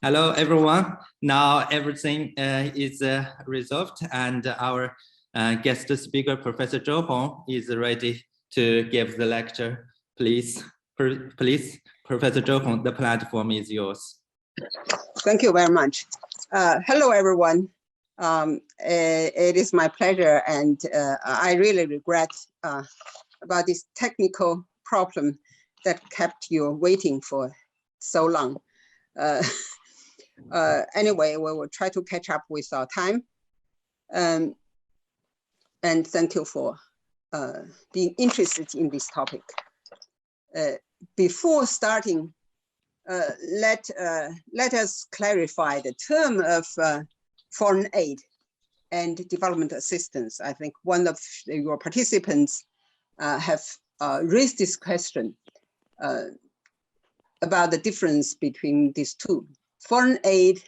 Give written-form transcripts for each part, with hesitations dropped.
Hello, everyone. Now everything is resolved, and our guest speaker, Professor ZHOU Hong, is ready to give the lecture. Please, Professor ZHOU Hong, the platform is yours. Thank you very much. Hello, everyone. It is my pleasure, and I really regret about this technical problem that kept you waiting for so long. Anyway, we will try to catch up with our time. And thank you for being interested in this topic. Before starting, let us clarify the term of foreign aid and development assistance. I think one of your participants have raised this question about the difference between these two. Foreign aid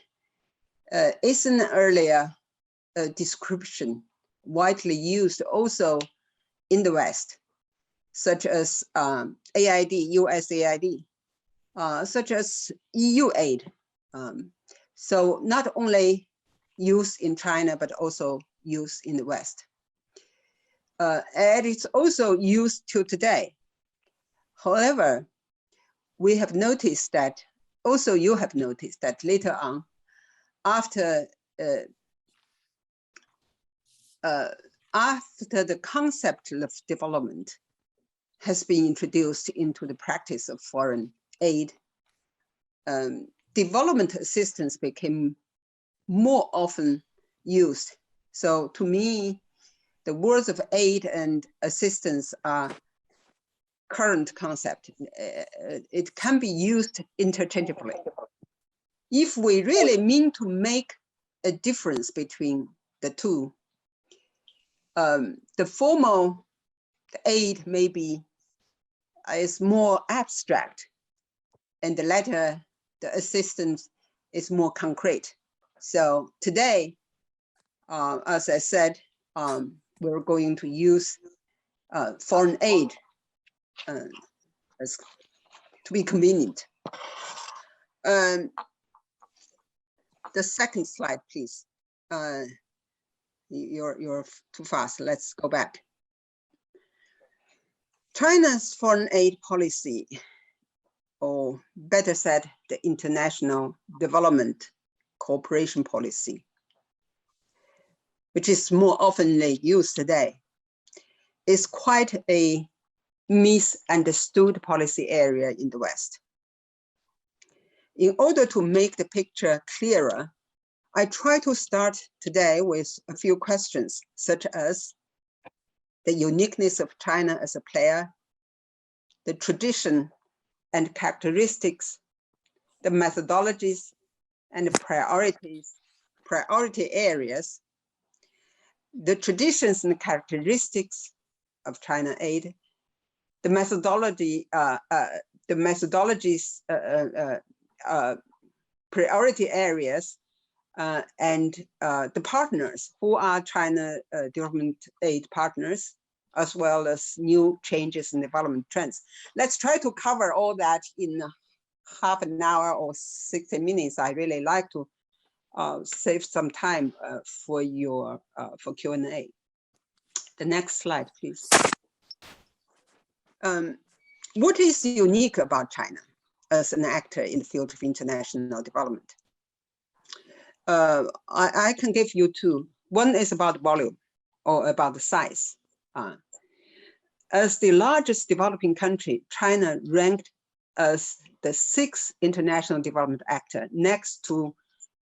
is an earlier description widely used also in the West, such as AID, USAID, such as EU aid. So not only used in China, but also used in the West. And it's also used till today. However, we have noticed that, also you have noticed that later on, after the concept of development has been introduced into the practice of foreign aid, development assistance became more often used. So to me, the words of aid and assistance are current concept. It can be used interchangeably. If we really mean to make a difference between the two, the formal aid maybe is more abstract, and the latter, the assistance, is more concrete. So today, as I said, we're going to use foreign aid as to be convenient. The second slide, please. You're too fast. Let's go back. China's foreign aid policy, or better said, the international development cooperation policy, which is more often used today, is quite a misunderstood policy area in the West. In order to make the picture clearer, I try to start today with a few questions, such as the uniqueness of China as a player, the tradition and characteristics, the methodologies and the priority areas, the traditions and characteristics of China aid, the methodologies, priority areas, and the partners who are China development aid partners, as well as new changes in development trends. Let's try to cover all that in half an hour or 60 minutes. I really like to save some time for Q&A. The next slide, please. What is unique about China as an actor in the field of international development? I can give you two. One is about volume, or about the size. As the largest developing country, China ranked as the 6th international development actor, next to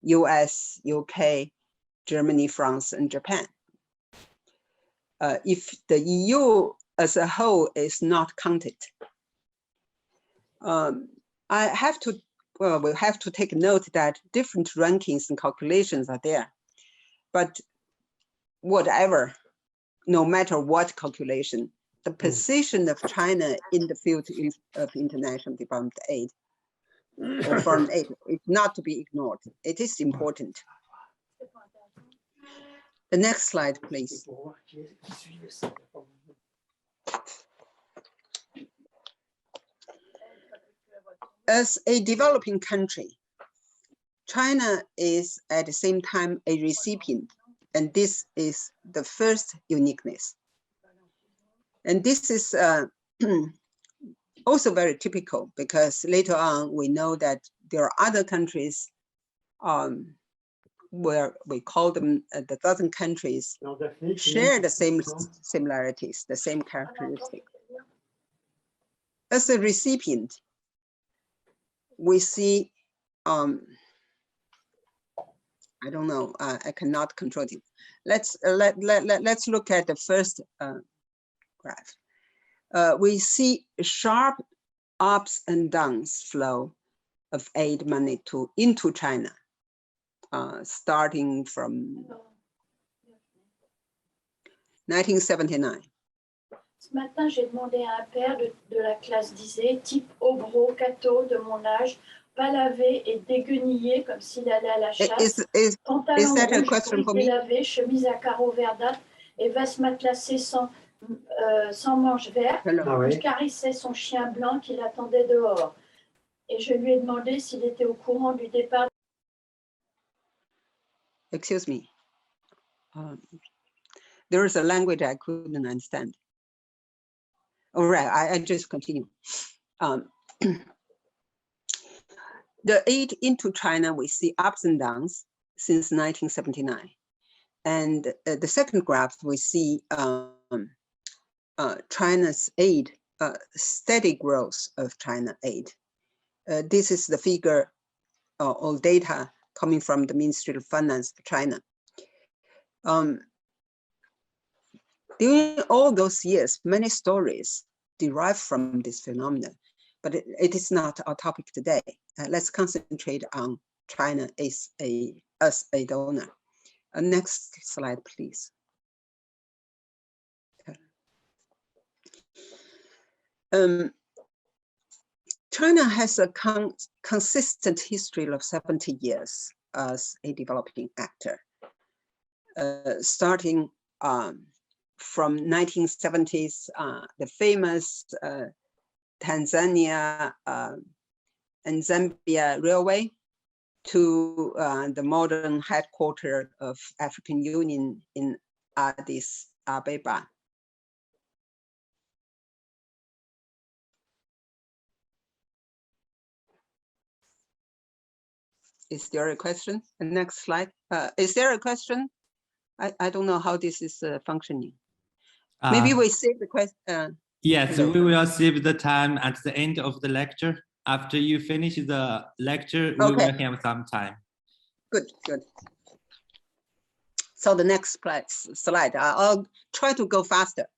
US, UK, Germany, France, and Japan. If the EU as a whole is not counted, we'll have to take note that different rankings and calculations are there. But whatever, no matter what calculation, the position of China in the field of international development aid or foreign aid is not to be ignored. It is important. The next slide, please. As a developing country, China is at the same time a recipient, and this is the first uniqueness. And this is also very typical, because later on we know that there are other countries where we call them the dozen countries, share the same similarities, the same characteristics. As a recipient, we see, I don't know, I cannot control it. Let's look at the first graph. We see a sharp ups and downs flow of aid money into China, starting from 1979. Ce matin, j'ai demandé à un père de la classe d'Isée, type obro, catho, de mon âge, pas lavé et déguenillé comme s'il allait à la chasse, pantalon rouge pour délavé, chemise à carreaux verdâtres et veste matelassée sans manches vertes. Il caressait son chien blanc qui l'attendait dehors. Et je lui ai demandé s'il était au courant du départ. Excuse me. There is a language I couldn't understand. All right, I just continue. The aid into China, we see ups and downs since 1979. And the second graph, we see China's aid, steady growth of China aid. This is the figure or data coming from the Ministry of Finance of China. During all those years, many stories derive from this phenomenon, but it is not our topic today. Let's concentrate on China as a donor. Next slide, please. China has a consistent history of 70 years as a developing actor, starting from 1970s, the famous Tanzania and Zambia Railway, to the modern headquarters of African Union in Addis Ababa. Is there a question? The next slide. Is there a question? I don't know how this is functioning. Maybe we save the question. Yes, we will save the time at the end of the lecture. After you finish the lecture, we will have some time. Good, good. So the next slide, I'll try to go faster.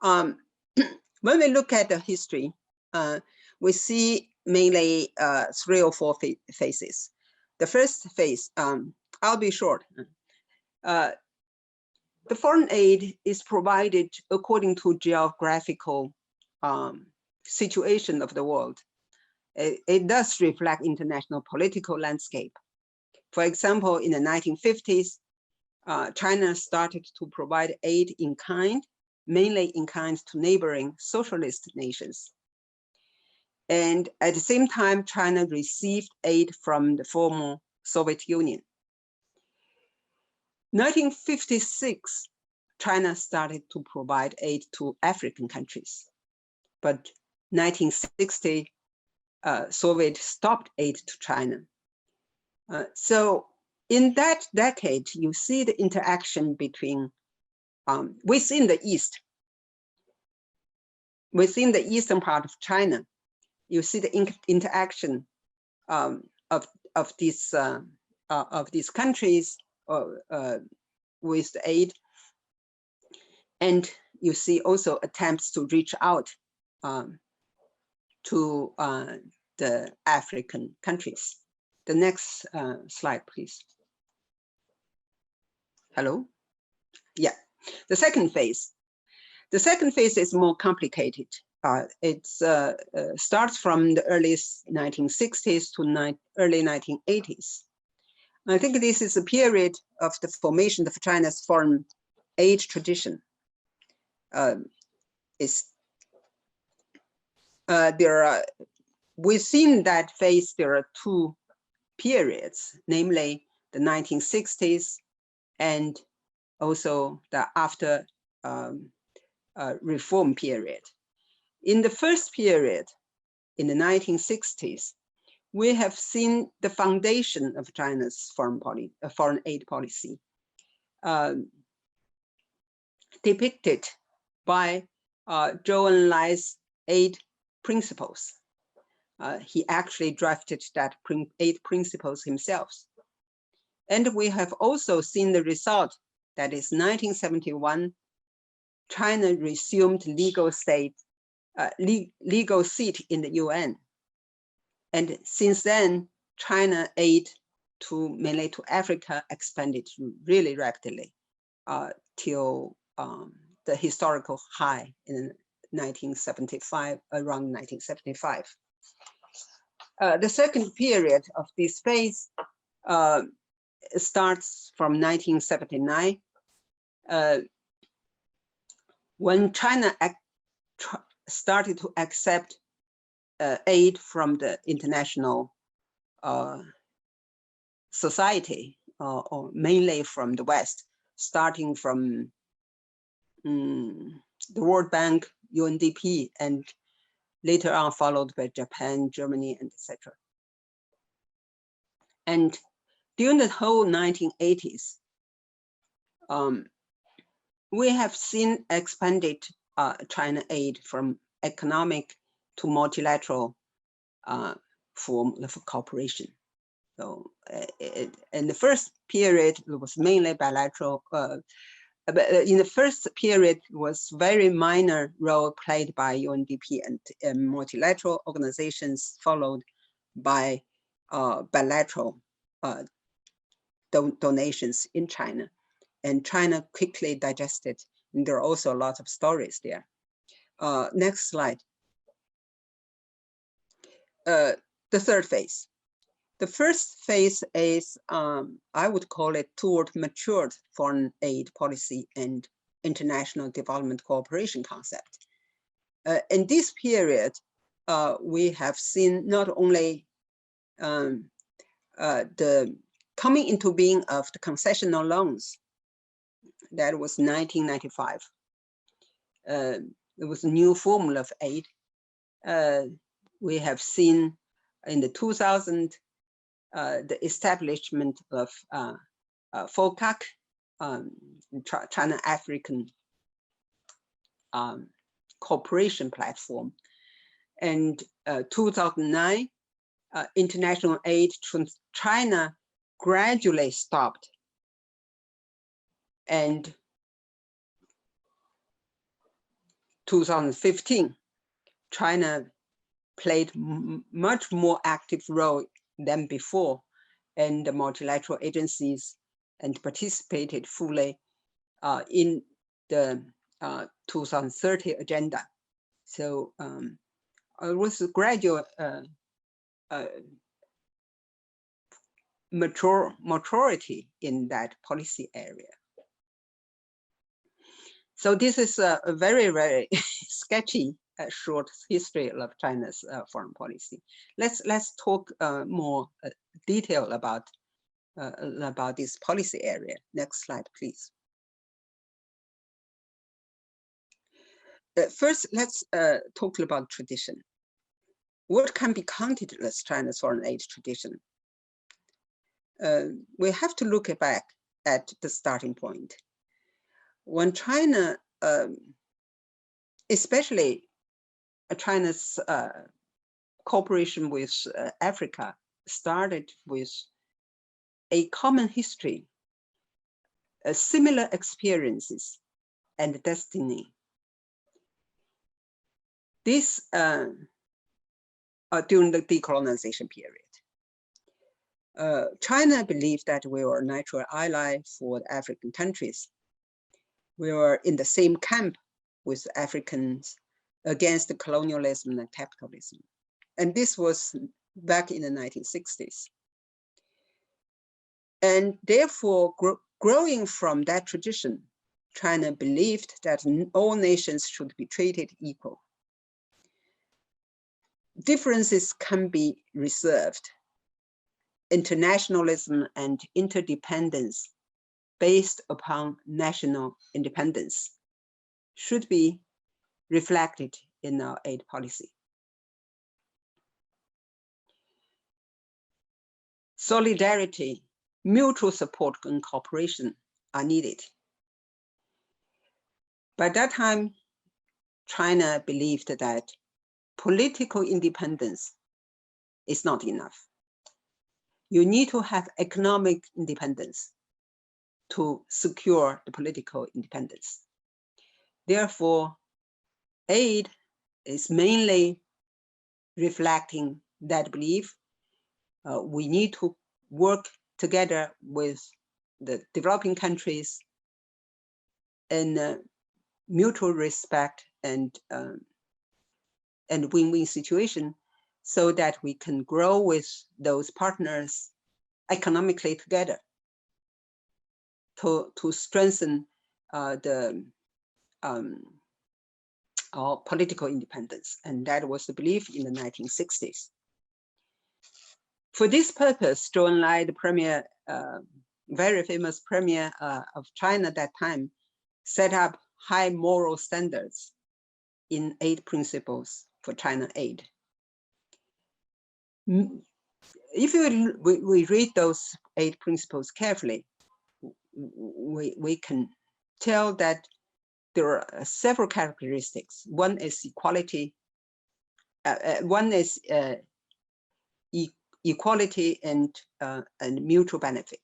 When we look at the history, we see mainly 3 or 4 phases. The first phase, I'll be short. The foreign aid is provided according to geographical situation of the world. It does reflect international political landscape. For example, in the 1950s, China started to provide aid in kind, mainly in kind to neighboring socialist nations. And at the same time, China received aid from the former Soviet Union. 1956, China started to provide aid to African countries. But 1960, Soviet stopped aid to China. So in that decade, you see the interaction between, within the East, within the eastern part of China, you see the interaction of these countries with the aid, and you see also attempts to reach out to the African countries. The next slide, please. Hello? Yeah, the second phase. The second phase is more complicated. It starts from the early 1960s to early 1980s. I think this is a period of the formation of China's foreign aid tradition. There are, within that phase, there are 2 periods, namely the 1960s and also the after reform period. In the first period, in the 1960s, we have seen the foundation of China's foreign aid policy depicted by Zhou Enlai's 8 principles. He actually drafted that 8 principles himself. And we have also seen the result, that is 1971, China resumed legal seat in the UN. And since then, China aid mainly to Africa expanded really rapidly till the historical high in 1975, around 1975. The second period of this phase starts from 1979, when China started to accept aid from the international society, or mainly from the West, starting from the World Bank, UNDP, and later on followed by Japan, Germany, and etc. And during the whole 1980s, we have seen expanded China aid from economic to multilateral form of cooperation. So in the first period, it was mainly bilateral. But in the first period, was very minor role played by UNDP and multilateral organizations, followed by bilateral donations in China. And China quickly digested. And there are also a lot of stories there. Next slide. The third phase. The first phase is, I would call it toward matured foreign aid policy and international development cooperation concept. In this period, we have seen not only the coming into being of the concessional loans. That was 1995. It was a new formula of aid. We have seen in the 2000s the establishment of FOCAC, China-African Cooperation Platform, and 2009, international aid to China gradually stopped. And 2015, China played much more active role than before in the multilateral agencies and participated fully in the 2030 agenda. So it was a gradual maturity in that policy area. So this is a very, very sketchy short history of China's foreign policy. Let's talk more detail about this policy area. Next slide, please. First, let's talk about tradition. What can be counted as China's foreign aid tradition? We have to look back at the starting point. When China, especially China's cooperation with Africa, started with a common history, similar experiences, and destiny. This during the decolonization period. China believed that we were a natural ally for the African countries. We were in the same camp with Africans against the colonialism and capitalism. And this was back in the 1960s. And therefore, growing from that tradition, China believed that all nations should be treated equal. Differences can be reserved, internationalism and interdependence based upon national independence should be reflected in our aid policy. Solidarity, mutual support, and cooperation are needed. By that time, China believed that political independence is not enough. You need to have economic independence to secure the political independence. Therefore, aid is mainly reflecting that belief. We need to work together with the developing countries in mutual respect and win-win situation, so that we can grow with those partners economically together to strengthen our political independence. And that was the belief in the 1960s. For this purpose, Zhou Enlai, the premier, very famous premier of China at that time, set up high moral standards in 8 principles for China aid. If we read those 8 principles carefully, we can tell that there are several characteristics. One is equality. One is equality and mutual benefit.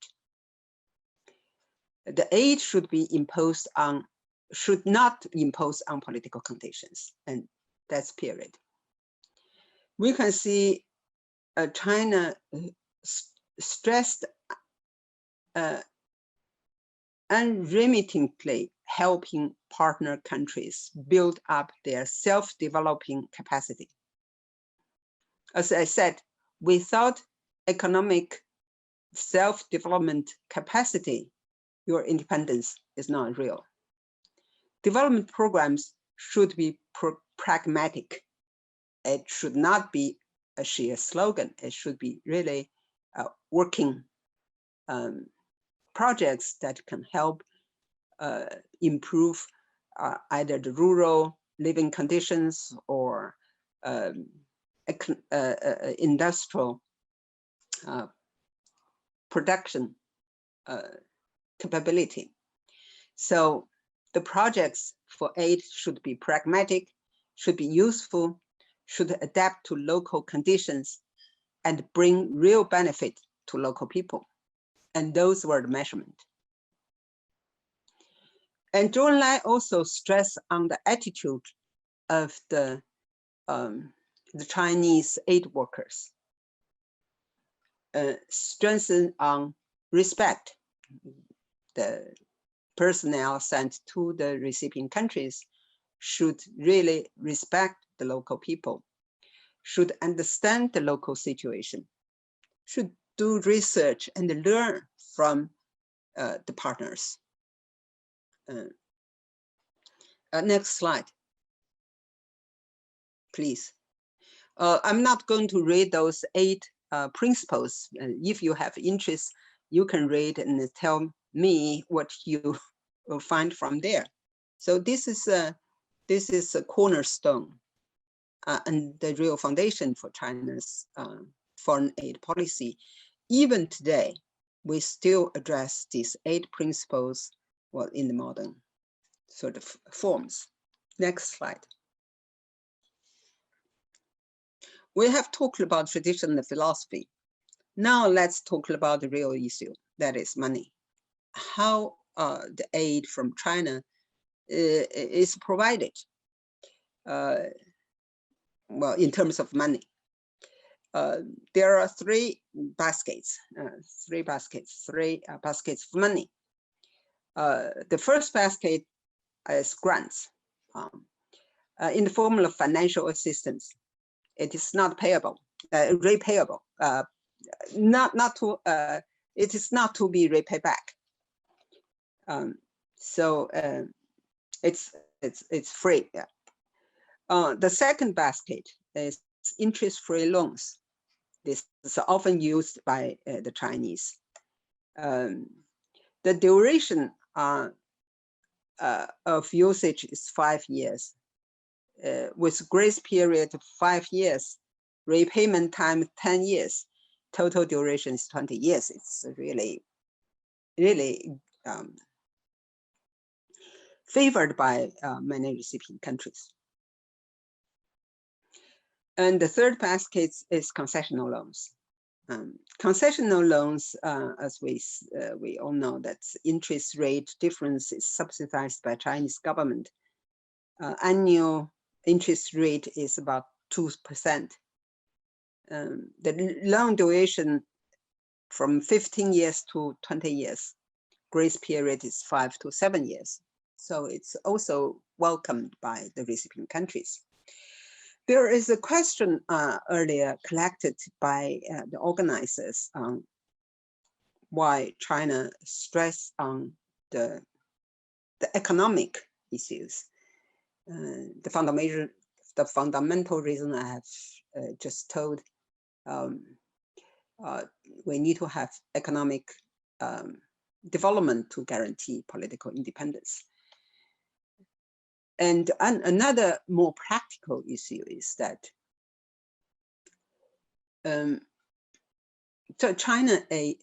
The aid should not impose on political conditions, and that's period. We can see China stressed unremittingly helping partner countries build up their self-developing capacity. As I said, without economic self-development capacity, your independence is not real. Development programs should be pragmatic. It should not be a sheer slogan. It should be really working projects that can help improve either the rural living conditions or industrial production capability. So the projects for aid should be pragmatic, should be useful, should adapt to local conditions, and bring real benefit to local people. And those were the measurement. And Zhou Enlai also stressed on the attitude of the Chinese aid workers, strengthen on respect. The personnel sent to the recipient countries should really respect the local people, should understand the local situation, should do research and learn from the partners. Next slide, please. I'm not going to read those 8 principles. If you have interest, you can read and tell me what you will find from there. So this is a cornerstone and the real foundation for China's foreign aid policy. Even today, we still address these 8 principles, well, in the modern sort of forms. Next slide. We have talked about traditional philosophy. Now let's talk about the real issue, that is money. How the aid from China is provided, well, in terms of money. There are 3 baskets, 3 baskets of money. The first basket is grants in the form of financial assistance. It is not payable, repayable. It is not to be repaid back. So it's free. Yeah. The second basket is interest-free loans. This is often used by the Chinese. The duration of usage is 5 years, with grace period of 5 years, repayment time 10 years, total duration is 20 years. It's really, really favored by many recipient countries. And the third basket is concessional loans. Concessional loans, as we all know, that interest rate difference is subsidized by Chinese government. Annual interest rate is about 2%. The loan duration from 15 years to 20 years. Grace period is 5 to 7 years. So it's also welcomed by the recipient countries. There is a question earlier collected by the organizers on why China stress on the economic issues. The fundamental reason I have just told, we need to have economic development to guarantee political independence. And another more practical issue is that so China aid,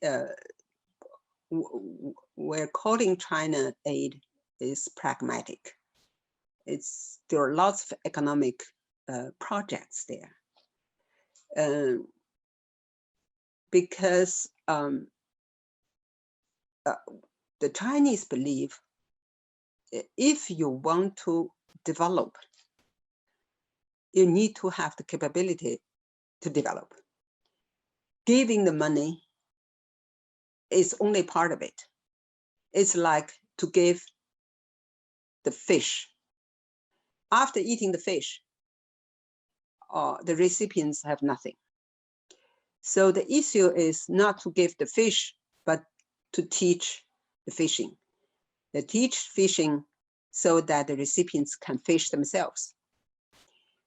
we're calling China aid is pragmatic. There are lots of economic projects there. Because the Chinese believe if you want to develop, you need to have the capability to develop. Giving the money is only part of it. It's like to give the fish. After eating the fish, the recipients have nothing. So the issue is not to give the fish, but to teach the fishing. They teach fishing so that the recipients can fish themselves.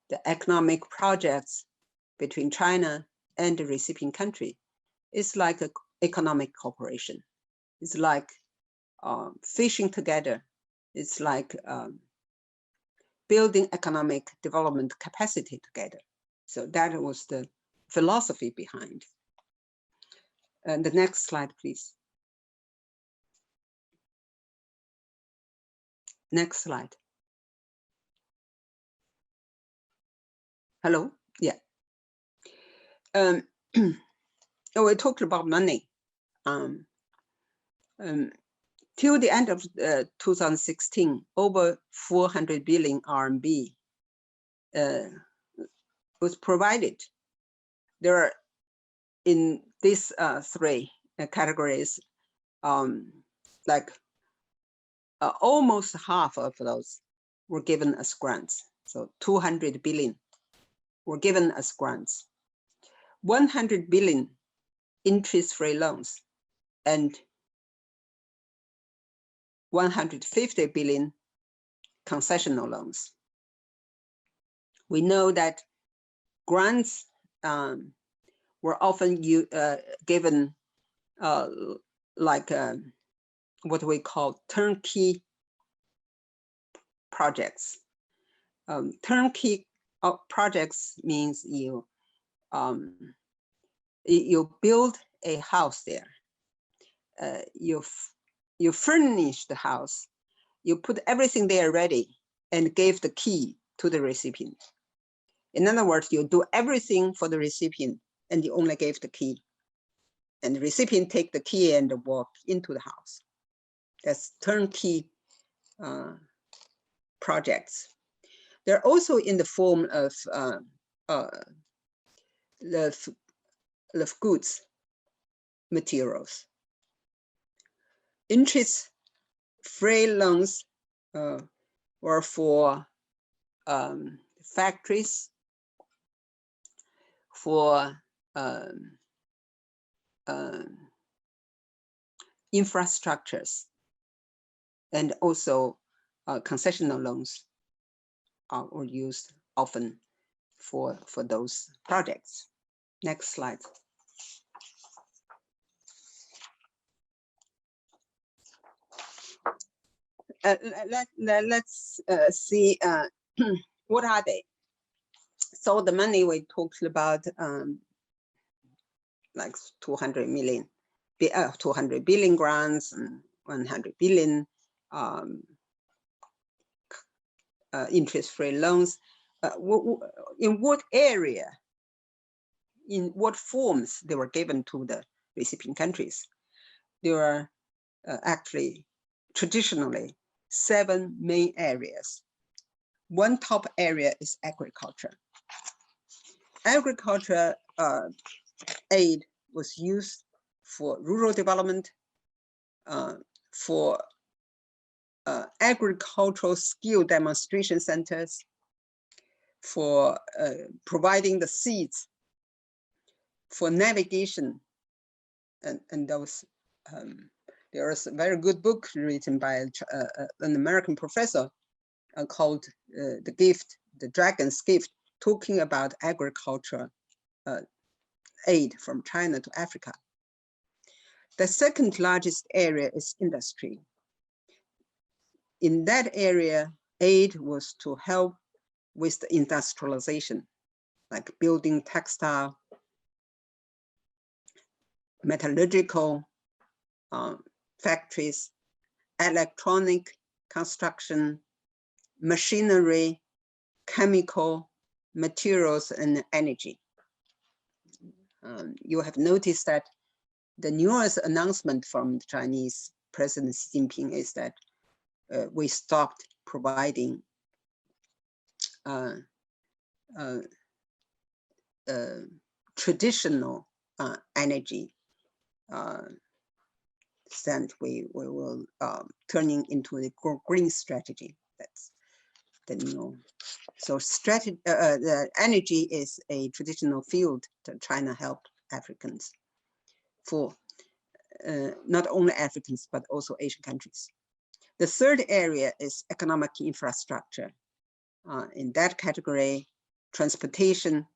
The economic projects between China and the recipient country is like an economic cooperation. It's like fishing together. It's like building economic development capacity together. So that was the philosophy behind. And the next slide, please. Next slide. Hello? Yeah. We talked about money. Till the end of 2016, over 400 billion RMB was provided. There are in these three categories, like almost half of those were given as grants. So 200 billion were given as grants, 100 billion interest-free loans, and 150 billion concessional loans. We know that grants were often given like what we call turnkey projects. Turnkey projects means you build a house there. You furnish the house. You put everything there ready and give the key to the recipient. In other words, you do everything for the recipient and you only gave the key. And the recipient take the key and walk into the house. That's turnkey projects. They're also in the form of goods, materials. Interest-free loans were for factories, for infrastructures, and also concessional loans were used often for those projects. Next slide. Let's see what are they. So the money we talked about, like 200 billion grants and 100 billion interest-free loans. In what area, in what forms they were given to the recipient countries? There are actually traditionally 7 main areas. One top area is agriculture. Agriculture aid was used for rural development, for agricultural skill demonstration centers, for providing the seeds, for navigation, and those. There is a very good book written by an American professor called The Dragon's Gift, talking about agriculture aid from China to Africa. The second largest area is industry. In that area, aid was to help with the industrialization, like building textile, metallurgical factories, electronic construction, machinery, chemical, materials, and energy. You have noticed that the newest announcement from the Chinese President Xi Jinping is that we stopped providing traditional energy, and we will turning into a green strategy. That's the new. So strategy, the energy is a traditional field that China helped Africans for, not only Africans, but also Asian countries. The third area is economic infrastructure. In that category, transportation,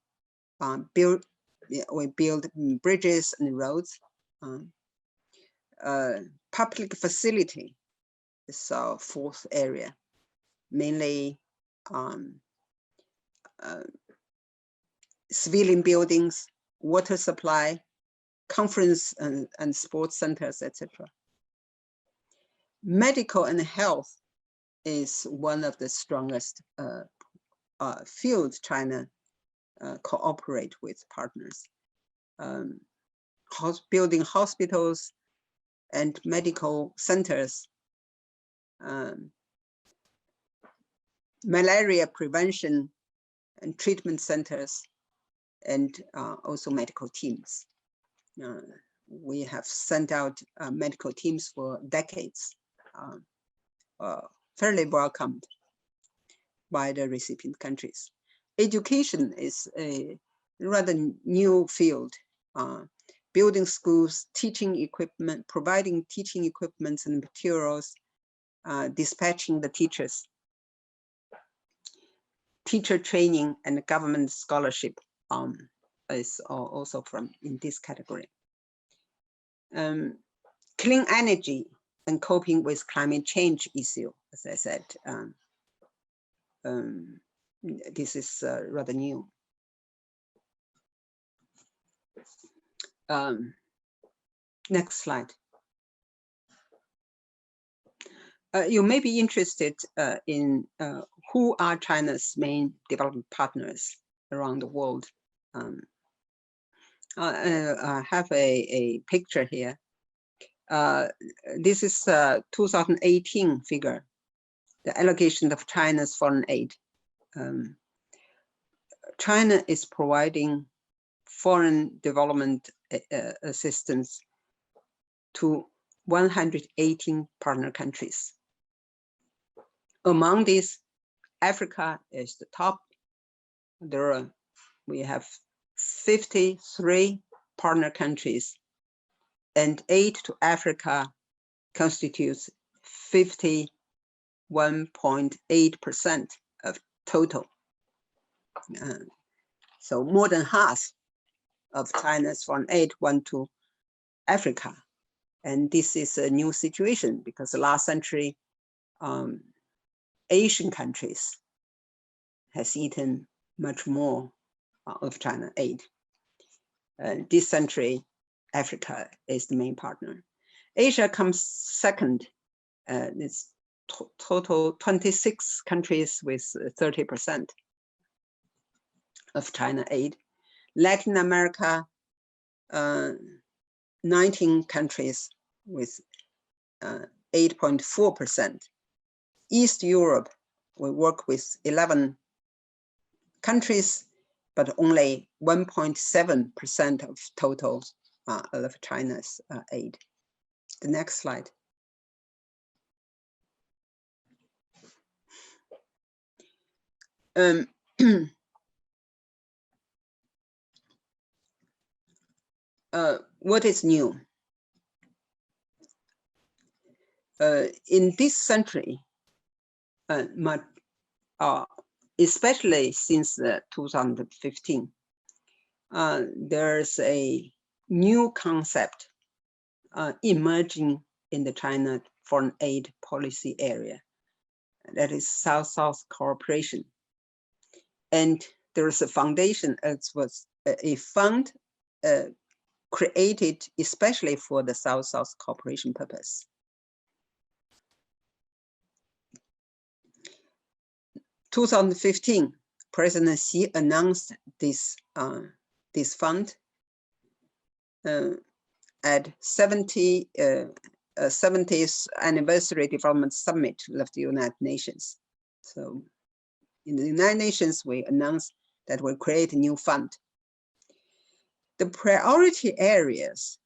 we build bridges and roads. Public facility is our fourth area, mainly civilian buildings, water supply, conference and sports centers, etc. Medical and health is one of the strongest fields China cooperate with partners. Building hospitals and medical centers, malaria prevention and treatment centers, and also medical teams. We have sent out medical teams for decades, fairly welcomed by the recipient countries. Education is a rather new field. Building schools, teaching equipment, providing teaching equipment and materials, dispatching the teachers, teacher training and government scholarship is also from in this category. Clean energy and coping with climate change issue, as I said, this is rather new. Next slide. You may be interested in who are China's main development partners around the world. I have a picture here. This is 2018 figure, the allocation of China's foreign aid. China is providing foreign development assistance to 118 partner countries. Among these, Africa is the top. We have 53 partner countries, and aid to Africa constitutes 51.8% of total. So more than half of China's foreign aid went to Africa. And this is a new situation because last century, Asian countries has eaten much more of China aid. This century, Africa is the main partner. Asia comes second. It's total 26 countries with 30% of China aid. Latin America, 19 countries with 8.4%. East Europe, we work with 11 countries, but only 1.7% of total of China's aid. The next slide. What is new? In this century, especially since 2015, there's a new concept emerging in the China foreign aid policy area. That is South-South cooperation. And there is a foundation, it was a fund created especially for the South-South cooperation purpose. 2015, President Xi announced this fund at 70th anniversary development summit of the United Nations. So in the United Nations, we announced that we'll create a new fund. The priority areas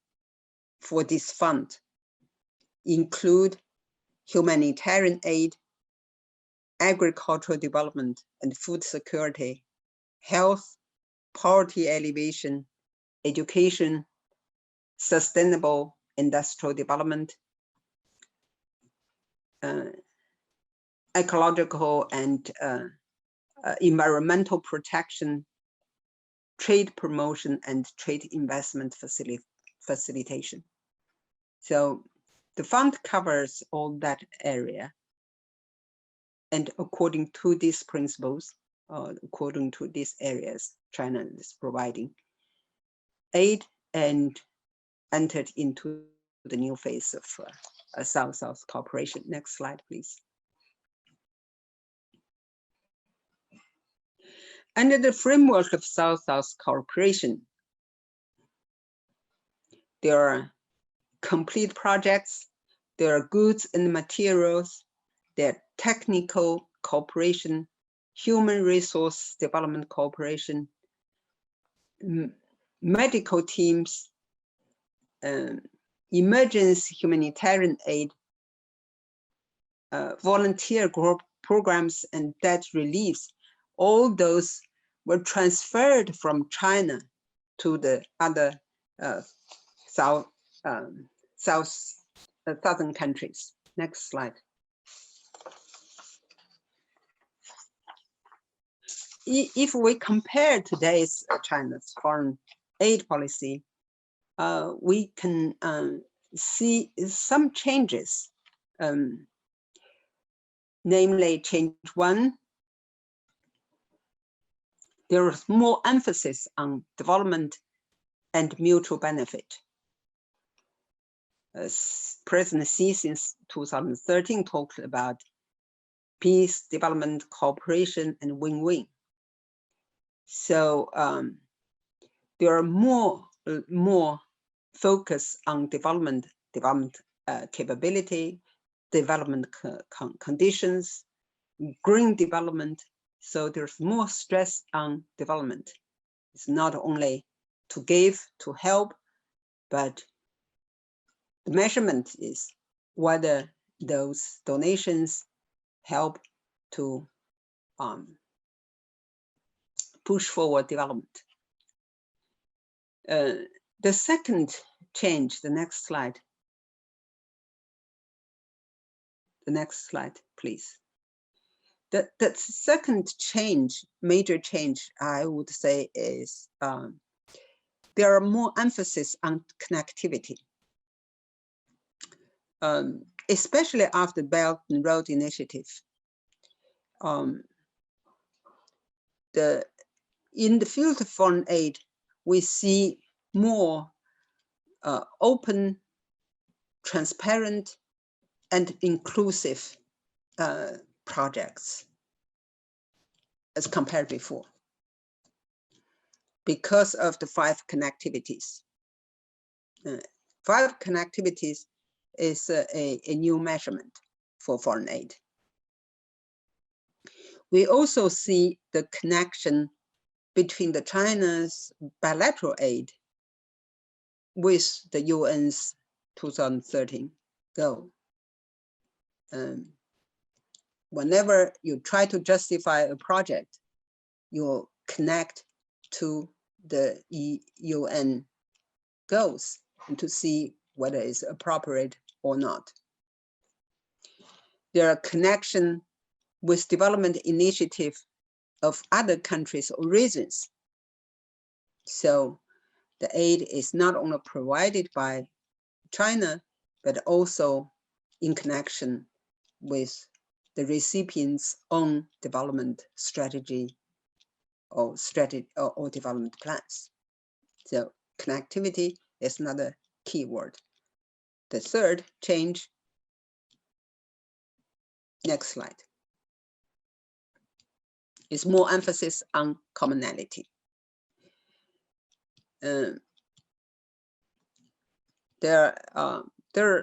for this fund include humanitarian aid, agricultural development and food security, health, poverty alleviation, education, sustainable industrial development, ecological and environmental protection, trade promotion, and trade investment facilitation. So the fund covers all that area. And according to these principles, according to these areas, China is providing aid and entered into the new phase of South-South cooperation. Next slide, please. Under the framework of South-South cooperation, there are complete projects, there are goods and materials, there are technical cooperation, human resource development cooperation, medical teams, emergency humanitarian aid, volunteer group programs, and debt reliefs. All those were transferred from China to the other southern countries. Next slide. If we compare today's China's foreign aid policy, we can see some changes. Namely, change one, there is more emphasis on development and mutual benefit. President Xi since 2013 talked about peace, development, cooperation, and win-win. So there are more focus on development capability, development conditions, green development. So there's more stress on development. It's not only to give, to help, but the measurement is whether those donations help to push forward development. The second change, the next slide. The next slide, please. The second change, major change, I would say, is there are more emphasis on connectivity, especially after the Belt and Road Initiative. In the field of foreign aid, we see more open, transparent, and inclusive projects as compared before, because of the 5 connectivities. 5 connectivities is a new measurement for foreign aid. We also see the connection between the China's bilateral aid with the UN's 2013 goal. Whenever you try to justify a project, you connect to the UN goals and to see whether it's appropriate or not. There are connections with development initiative of other countries or regions. So the aid is not only provided by China, but also in connection with the recipient's own development strategy or development plans. So connectivity is another key word. The third change, next slide, is more emphasis on commonality. There are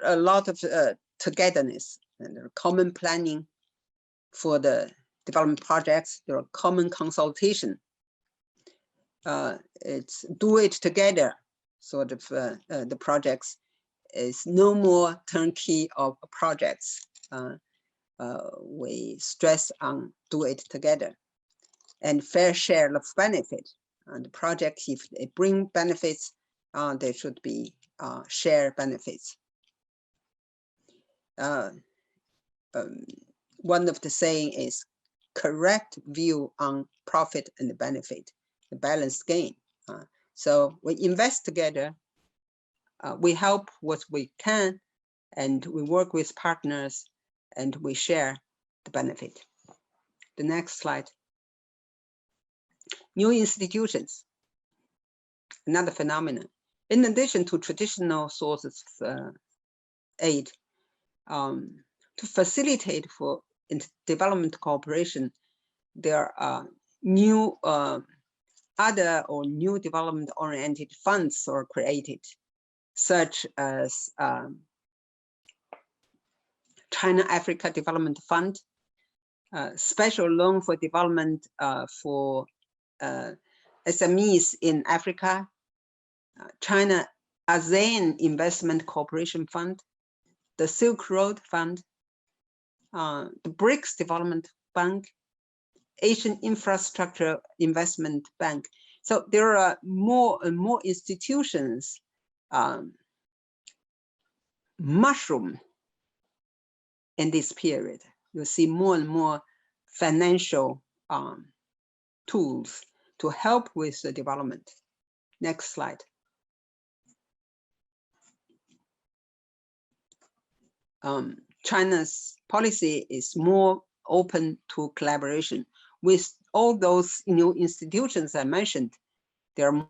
a lot of togetherness and common planning for the development projects. There are common consultation. It's do it together sort of the projects. Is no more turnkey of projects. We stress on do it together, and fair share of benefit. And the projects, if they bring benefits, they should be share benefits. One of the saying is correct view on profit and benefit, the balanced gain. So we invest together, we help what we can, and we work with partners, and we share the benefit. The next slide. New institutions, another phenomenon. In addition to traditional sources of aid, to facilitate for development cooperation, there are new other or new development-oriented funds are created, such as China-Africa Development Fund, special loan for development for SMEs in Africa, China-ASEAN Investment Cooperation Fund, the Silk Road Fund, the BRICS Development Bank, Asian Infrastructure Investment Bank. So there are more and more institutions mushroom in this period. You see more and more financial tools to help with the development. Next slide. China's policy is more open to collaboration. With all those new institutions I mentioned, there are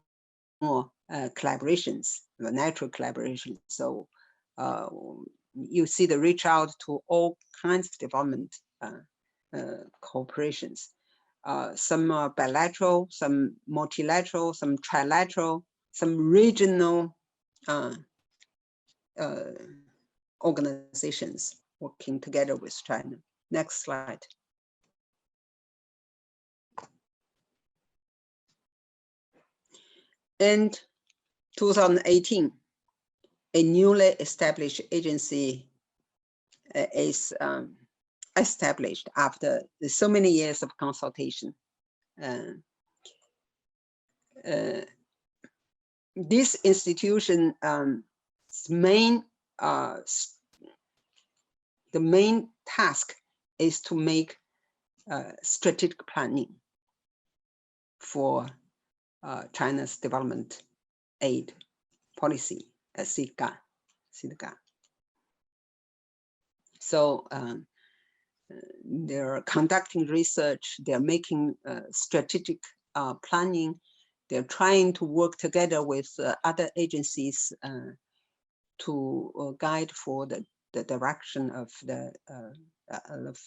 more collaborations, natural collaborations. So you see the reach out to all kinds of development cooperations. Some are bilateral, some multilateral, some trilateral, some regional organizations working together with China. Next slide. In 2018, a newly established agency is established after so many years of consultation. This institution, the main task is to make strategic planning for China's development aid policy, CEE. So they're conducting research, they're making strategic planning, they're trying to work together with other agencies to guide for the direction of the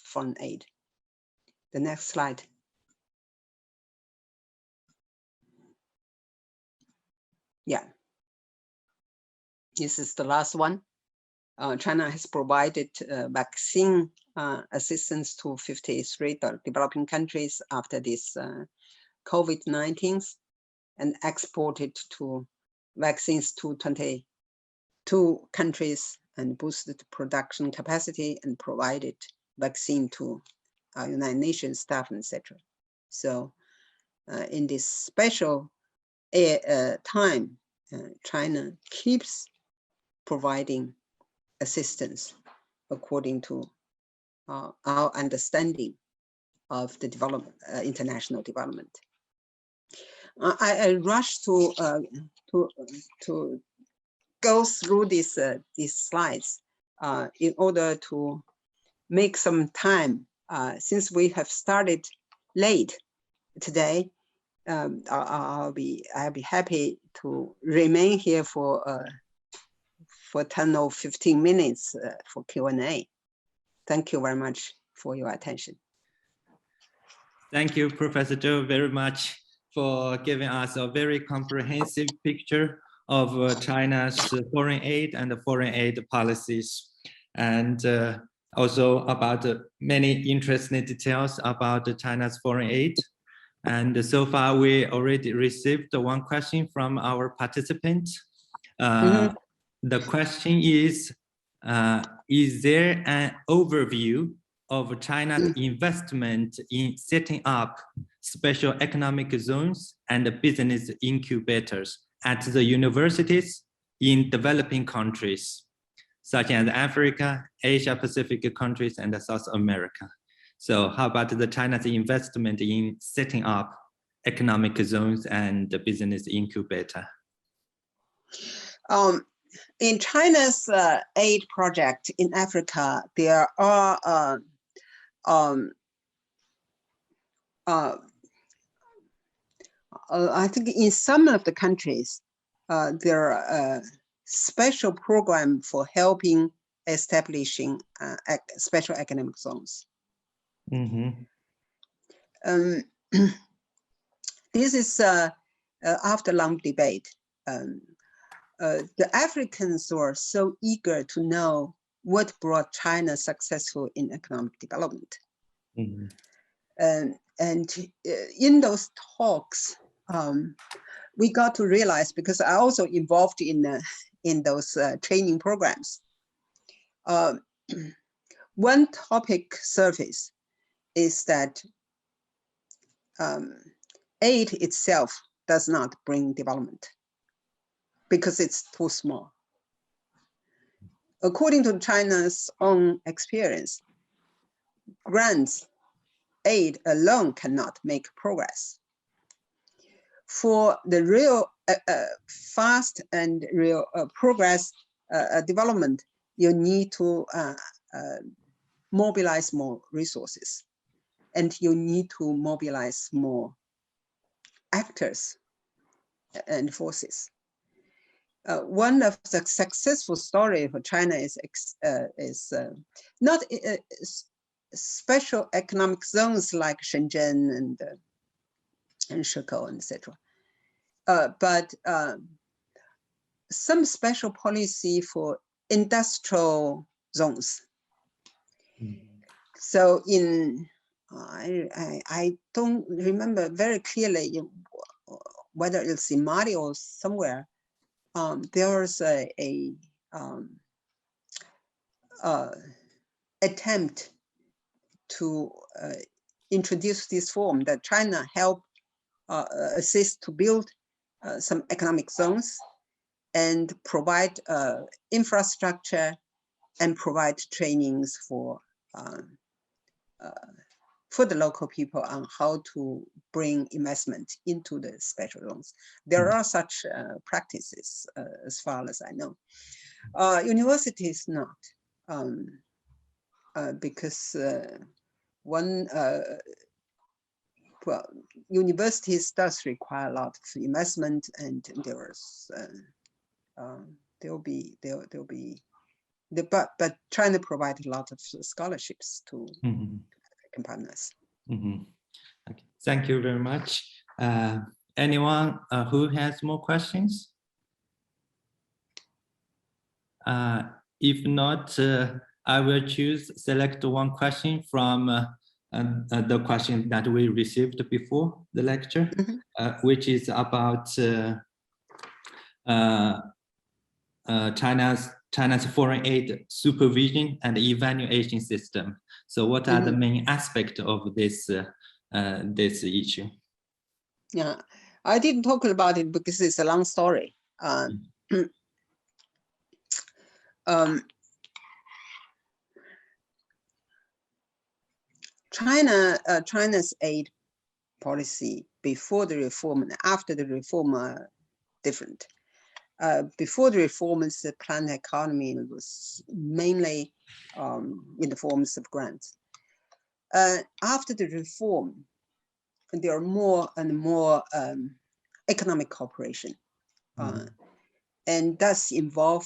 foreign aid. The next slide. Yeah, this is the last one. China has provided vaccine assistance to 53 developing countries after this COVID-19 and exported vaccines to 22 countries and boosted production capacity and provided vaccine to United Nations staff, etc. So in this special time, China keeps providing assistance according to our understanding of the development, international development. I rush to go through these slides in order to make some time. Since we have started late today, I'll be happy to remain here for 10 or 15 minutes for Q&A. Thank you very much for your attention. Thank you, Professor Zhou, very much for giving us a very comprehensive picture of China's foreign aid and the foreign aid policies, and also about many interesting details about China's foreign aid. And so far, we already received one question from our participant. The question is there an overview of China's investment in setting up special economic zones and business incubators at the universities in developing countries, such as Africa, Asia Pacific countries, and South America? So how about the China's investment in setting up economic zones and business incubator? In China's aid project in Africa, there are I think in some of the countries, there are special program for helping establishing special economic zones. This is after long debate. The Africans were so eager to know what brought China successful in economic development. And in those talks, we got to realize, because I also involved in those training programs, one topic surface is that aid itself does not bring development because it's too small. According to China's own experience, grants, aid alone cannot make progress. For the real fast and real progress development, you need to mobilize more resources, and you need to mobilize more actors and forces. One of the successful story for China is not special economic zones like Shenzhen and Shekou, etc. But some special policy for industrial zones. So I don't remember very clearly whether it's in Mali or somewhere. There's a attempt to introduce this form that China help assist to build some economic zones and provide infrastructure and provide trainings for for the local people on how to bring investment into the special zones. There are such practices as far as I know. Universities not, because well, universities does require a lot of investment, and but China provides a lot of scholarships to African partners. Okay. Thank you very much. Anyone who has more questions? If not, I will select one question from the question that we received before the lecture, which is about China's foreign aid supervision and evaluation system. So what are the main aspects of this issue? Yeah, I didn't talk about it because it's a long story. China's aid policy before the reform and after the reform are different. Before the reforms, the planned economy was mainly in the forms of grants. After the reform, there are more and more economic cooperation, and thus involve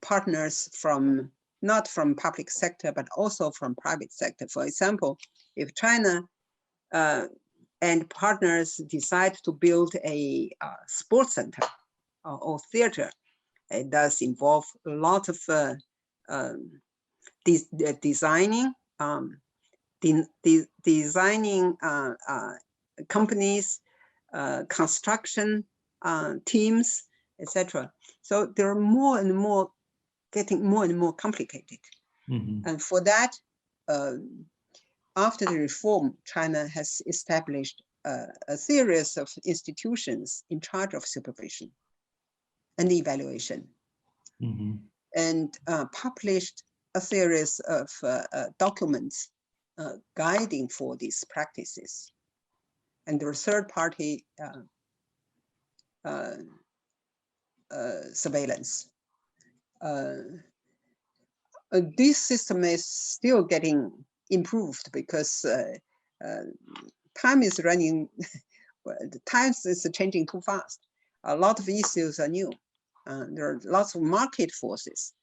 partners from not from public sector, but also from private sector. For example, if China and partners decide to build a sports center or theater, it does involve a lot of designing companies, construction teams, etc. So there are more and more getting more and more complicated. And for that, after the reform, China has established a series of institutions in charge of supervision and evaluation, and published a series of documents guiding for these practices. And there are third-party surveillance. This system is still getting improved because time is running, the times is changing too fast. A lot of issues are new. There are lots of market forces.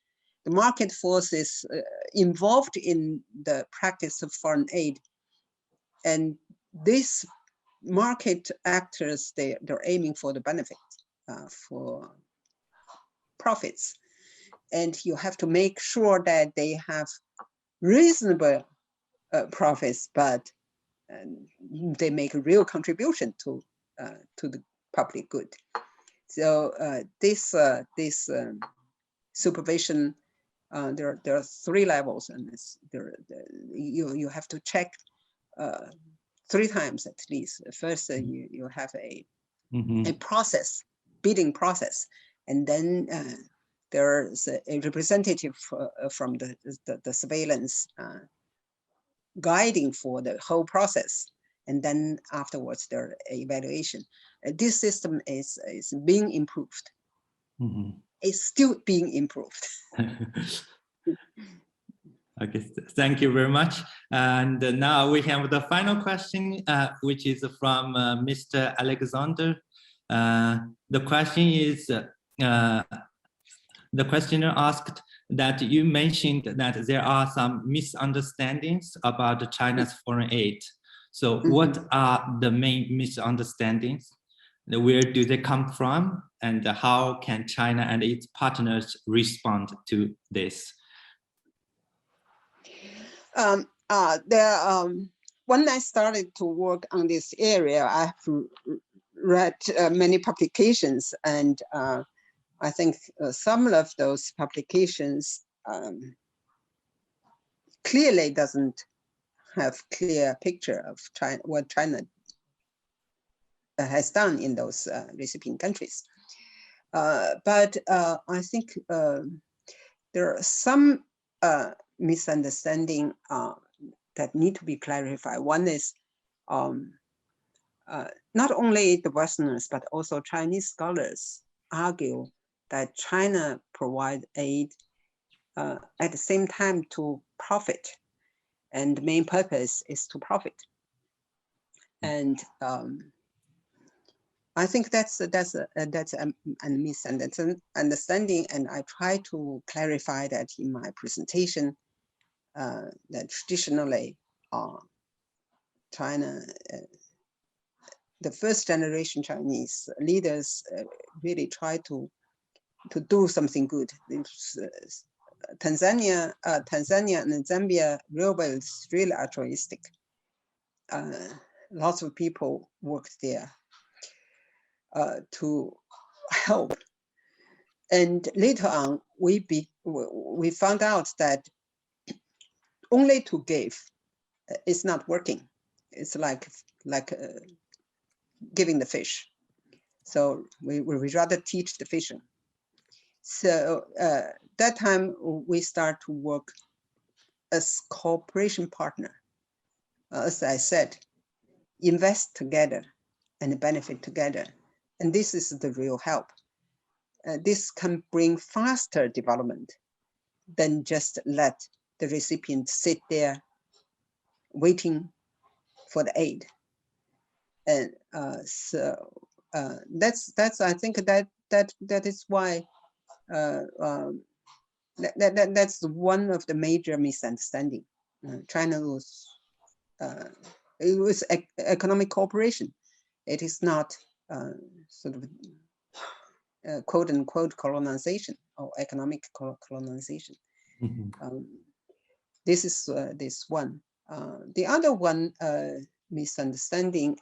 The market forces involved in the practice of foreign aid. And these market actors, they're aiming for the benefit, for profits. And you have to make sure that they have reasonable profits, but they make a real contribution to the public good. So this supervision, there are 3 levels, and you have to check 3 times at least. First, you have a process, bidding process, and then there's a representative from the surveillance guiding for the whole process, and then afterwards there's evaluation. This system is being improved. It's still being improved. Okay, thank you very much. And now we have the final question, which is from Mr. Alexander. The question is, the questioner asked that you mentioned that there are some misunderstandings about China's foreign aid. So what are the main misunderstandings? Where do they come from? And how can China and its partners respond to this? When I started to work on this area, I have read many publications, and I think some of those publications clearly doesn't have clear picture of China, what China has done in those recipient countries. But I think there are some misunderstanding that need to be clarified. One is not only the Westerners, but also Chinese scholars argue that China provide aid at the same time to profit, and the main purpose is to profit. And I think that's a misunderstanding, and I try to clarify that in my presentation. That traditionally, China, the first generation Chinese leaders really try to do something good. Tanzania and Zambia railway is really altruistic. Lots of people worked there to help. And later on, we found out that only to give is not working. It's like giving the fish. So we rather teach the fishing. So that time we start to work as cooperation partner. As I said, invest together and benefit together. And this is the real help. This can bring faster development than just let the recipient sit there waiting for the aid. And so that's I think that is why that's one of the major misunderstanding. China was it was economic cooperation. It is not sort of quote unquote colonization or economic colonization. Mm-hmm. This is this one. The other one misunderstanding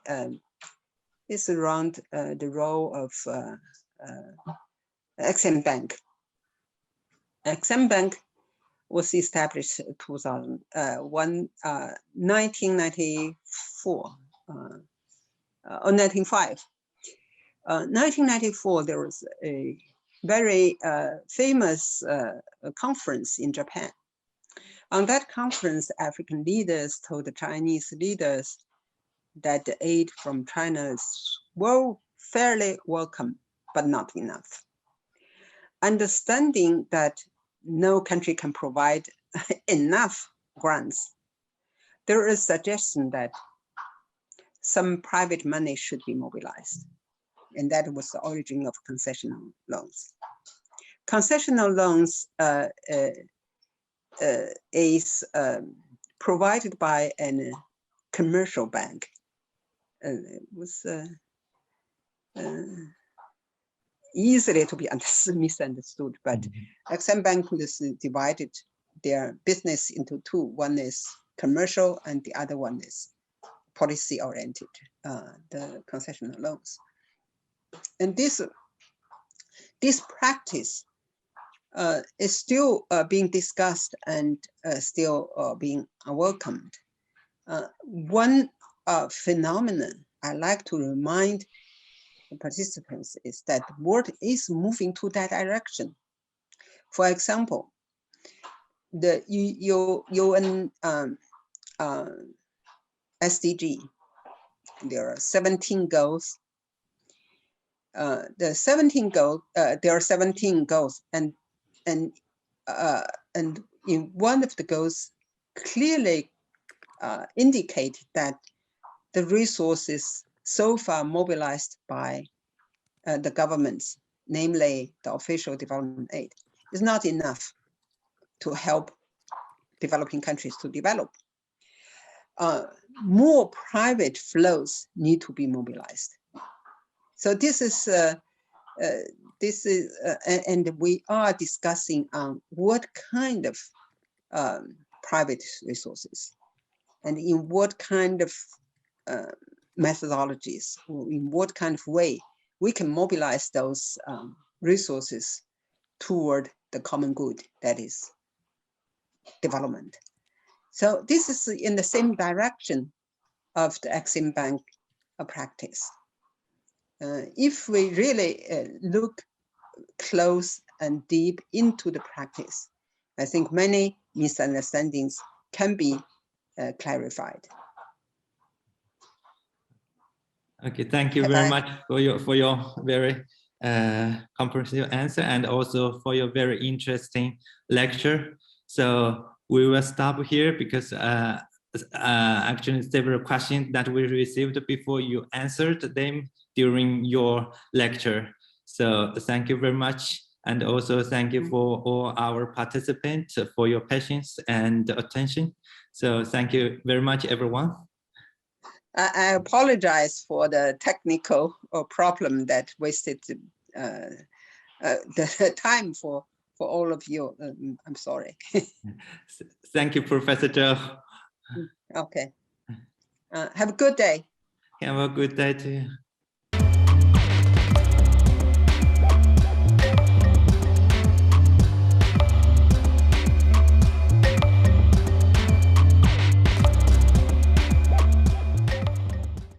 is around the role of Exim Bank. Exim Bank was established in 1994 or 1905. 1994, there was a very famous conference in Japan. On that conference, African leaders told the Chinese leaders that the aid from China is fairly welcome, but not enough. Understanding that no country can provide enough grants, there is a suggestion that some private money should be mobilized. And that was the origin of concessional loans. Concessional loans is provided by a commercial bank. It was easily to be misunderstood, but Exim Bank has divided their business into two. One is commercial and the other one is policy oriented, the concessional loans. And this practice is still being discussed and still being welcomed. One phenomenon I like to remind the participants is that the world is moving to that direction. For example, the UN SDG, there are 17 goals. There are 17 goals, and in one of the goals clearly indicate that the resources so far mobilized by the governments, namely the official development aid, is not enough to help developing countries to develop. More private flows need to be mobilized. So this is and we are discussing on what kind of private resources and in what kind of methodologies, or in what kind of way we can mobilize those resources toward the common good, that is development. So this is in the same direction of the Exim Bank practice. If we really look close and deep into the practice, I think many misunderstandings can be clarified. Okay, thank you very much for your very comprehensive answer, and also for your very interesting lecture. So we will stop here because actually several questions that we received before you answered them during your lecture. So thank you very much. And also thank you for all our participants for your patience and attention. So thank you very much, everyone. I apologize for the technical problem that wasted the time for all of you. I'm sorry. Thank you, Professor ZHOU. Okay. Have a good day. Have a good day too.